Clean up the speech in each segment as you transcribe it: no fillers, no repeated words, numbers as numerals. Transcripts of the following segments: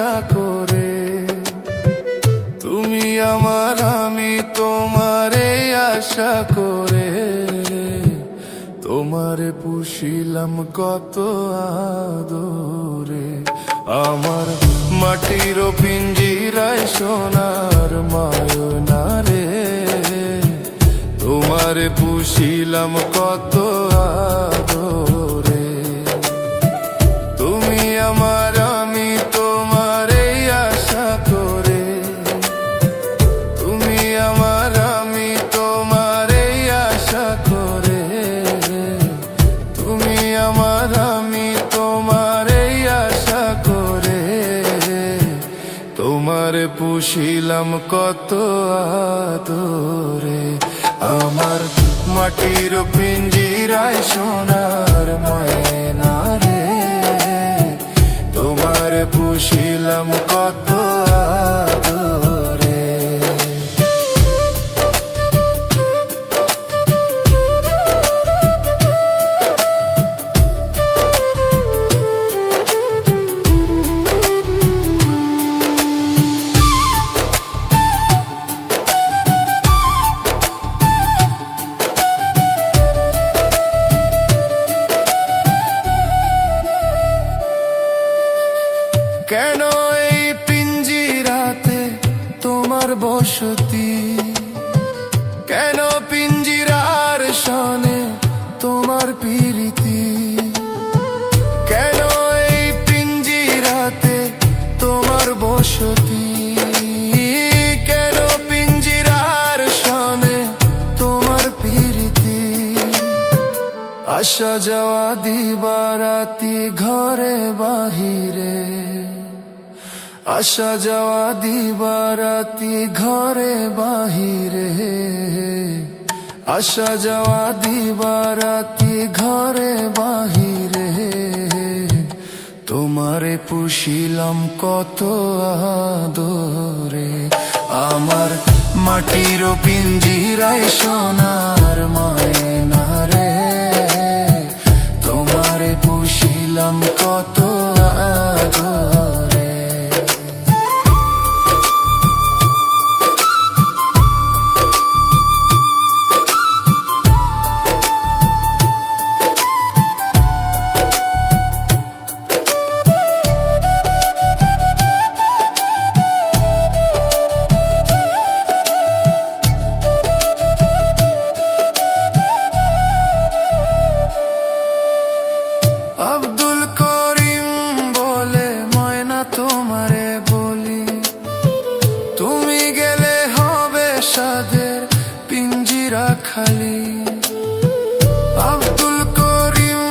আশা করে। তুমি আমার, আমি তোমারে আশা করে। তোমারে পুষিলাম কত আদরে। আমার মাটির পিঞ্জিরায় সোনার ময়না রে। তোমারে পুষিলাম কত আদরে। তুমি আমার, আমি তোমারে আশা করে। তুমি আমার, আমি তোমারে আশা করে। তুমি আমার, আমি তোমারে আশা করে। তোমারে পুষিলাম কত আদরে। আমার মাটির পিঞ্জিরায় সোনার ময়না রে। তোমারে পুষিলাম কত আদরে। কেন এই পিঞ্জিরাতে তোমার বসতি? কেন পিঞ্জিরার সনে তোমার প্রীতি? কেন এই পিঞ্জিরাতে তোমার বসতি? কেন পিঞ্জিরার সনে তোমার প্রীতি? আসা যাওয়া দিবারাতি ঘরে বাহিরে। আসা যাওয়া দিবারাতি ঘরে বাহিরে। আসা যাওয়া দিবারাতি ঘরে বাহিরে। তোমারে পুষিলাম কত আদরে। আমার মাটির পিঞ্জিরায় সোনার ময়না রে। তোমারে পুষিলাম কত আদরে। আব্দুল করিম বলে ময়না তোমারে বলি। তুমি গেলে হবে সাধের পিঞ্জিরা খালি। আব্দুল করিম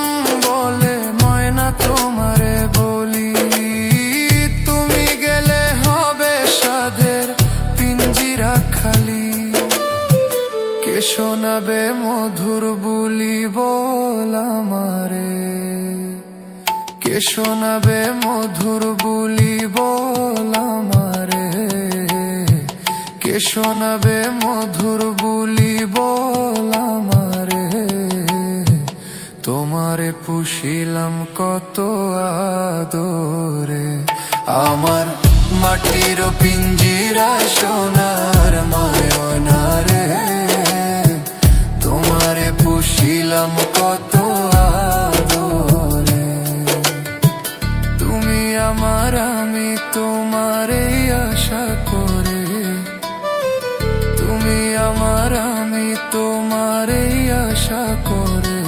বলে ময়না তোমারে বলি। তুমি গেলে হবে সাধের পিঞ্জিরা খালি। কে শোনাবে মধুর বুলি বল আমারে? কে শোনাবে মধুর বুলি বল আমারে? কে শোনাবে মধুর বুলি বল আমারে? তোমারে পুষিলাম কত আদরে। আমার মাটির পিঞ্জিরায় সোনার ময়না রে। তোমারে পুষিলাম কত আদরে। তুমি আমার, আমি তোমারে আশা করে। তুমি আমার, আমি তোমারে আশা করে।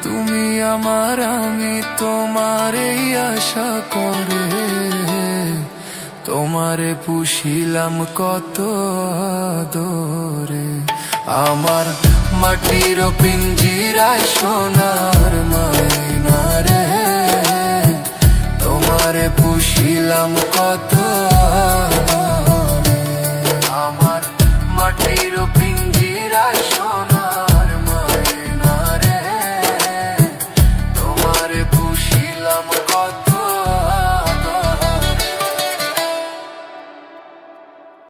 তুমি আমার, আমি তোমারে আশা করে। তোমারে পুষিলাম কত আদরে। আমার মাটির পিঞ্জিরায় সোনার ময়না রে। তোমারে পুষিলাম কত